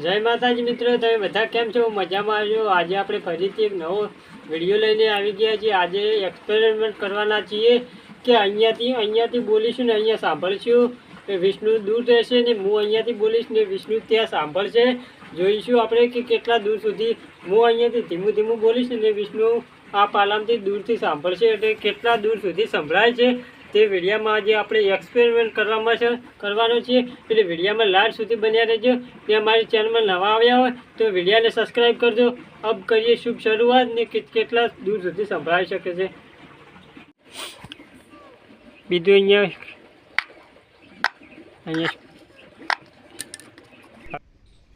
જય માતાજી મિત્રો, તમે બધા કેમ છો? મજામાં આવજો। આજે આપણે ફરીથી એક નવો વિડીયો લઈને આવી ગયા છીએ। આજે એક્સપેરિમેન્ટ કરવાના છીએ કે અહીંયાથી બોલીશું ને અહીંયા સાંભળશું કે વિષ્ણુ દૂર રહેશે ને હું અહીંયાથી બોલીશ ને વિષ્ણુ ત્યાં સાંભળશે। જોઈશું આપણે કે કેટલા દૂર સુધી હું અહીંયાથી ધીમું ધીમું બોલીશ ને વિષ્ણુ આ પાલામથી દૂરથી સાંભળશે, એટલે કેટલા દૂર સુધી સંભળાય છે તે વિડીયામાં આજે આપણે એક્સપેરિમેન્ટ કરવાનો છે। એટલે વિડીયામાં લાસ્ટ સુધી બન્યા રહેજો। તે અમારી ચેનલમાં નવા આવ્યા હોય તો વિડીયાને સબસ્ક્રાઈબ કરજો। અબ કરીએ શુભ શરૂઆત ને કેટલા દૂર સુધી સંભળાઈ શકે છે। બીજું અહીંયા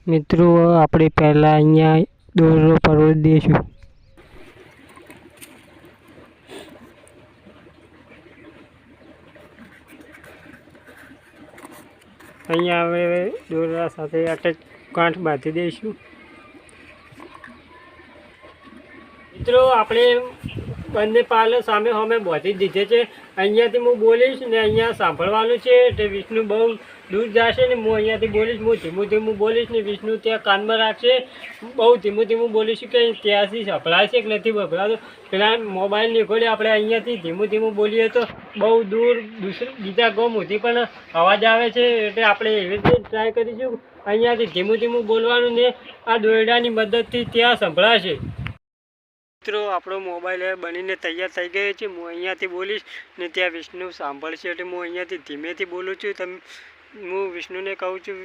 મિત્રો આપણે પહેલાં અહીંયા દોરો પરોળી દઈશું। અહીંયા હવે દોરા સાથે અટક ગાંઠ બાંધી દઈશું। મિત્રો આપણે બંને પાલ સામે બાંધી દીધે છે। અહીંયાથી હું બોલીશ ને અહીંયા સાંભળવાનું છે। એટલે વિષ્ણુ બહુ દૂર જશે ને હું અહીંયાથી બોલીશ, હું ધીમું ધીમું બોલીશ ને વિષ્ણુ ત્યાં કાનમાં રાખશે। બહુ ધીમું ધીમું બોલીશું કે ત્યાંથી સંભળાય છે કે નથી સંભળાતું। પેલા મોબાઈલની ઘોડે આપણે અહીંયાથી ધીમું ધીમું બોલીએ તો બહુ દૂર બીજા ગામ સુધી પણ અવાજ આવે છે। એટલે આપણે એવી રીતે ટ્રાય કરીશું અહીંયાથી ધીમું ધીમું બોલવાનું ને આ દોરડાની મદદથી ત્યાં સંભળાશે। મિત્રો આપણો મોબાઈલ બનીને તૈયાર થઈ ગયો છે। હું અહીંયાથી બોલીશ ને ત્યાં વિષ્ણુ સાંભળશે। એટલે હું અહીંયાથી ધીમેથી બોલું છું। હું વિષ્ણુને કહું છું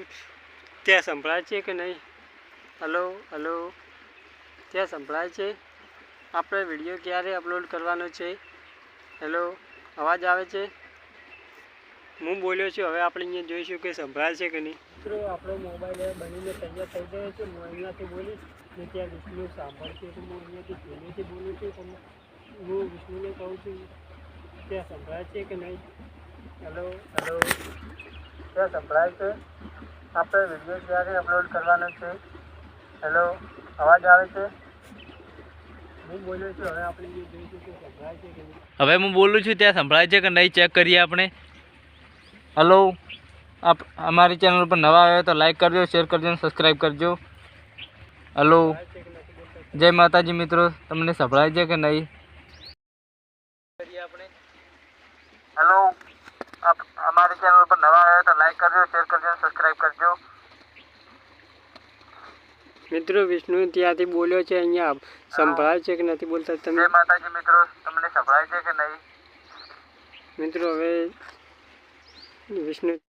ત્યાં સંભળાય છે કે નહીં? હલો હલો, ત્યાં સંભળાય છે? આપણે વિડીયો ક્યારે અપલોડ કરવાનો છે? હેલો, અવાજ આવે છે? હું બોલ્યો છું, હવે આપણે અહીંયા જોઈશું કે સંભળાય છે કે નહીં। મિત્રો આપણો મોબાઈલ બનીને તૈયાર થઈ ગયો છે। હું અહીંયાથી બોલીશ ને ત્યાં વિષ્ણુ સાંભળશે। તો હું અહીંયાથી ધીમેથી બોલું છું, હું વિષ્ણુને કહું છું ત્યાં સંભળાય છે કે નહીં? હેલો હેલો, ત્યાં સંભળાય છે? આપણે વિડીયો ક્યારે અપલોડ કરવાનો છે? હેલો, અવાજ આવે છે? હું બોલ્યો છું, હવે આપણે જે જોઈશું કે સંભળાય છે કે નહીં। હવે હું બોલું છું ત્યાં સંભળાય છે કે નહીં ચેક કરીએ આપણે। હલો, આપ અમારી ચેનલ પર નવા આવ્યા તો લાઈક કરજો, શેર કરજો અને સબસ્ક્રાઈબ કરજો। હલો, જય માતાજી મિત્રો, તમને સંભળાય છે કે નહીં? કરીએ આપણે। હલો, આપ અમારી ચેનલ પર નવા આવ્યા તો લાઈક કરજો, શેર કરજો અને સબસ્ક્રાઈબ કરજો। મિત્રો વિષ્ણુ ત્યાંથી બોલ્યો છે, અહીંયા સંભળાય છે કે નથી બોલતા તમે? જય માતાજી મિત્રો, તમને સંભળાય છે કે નહીં? મિત્રો હવે વિષ્ણુ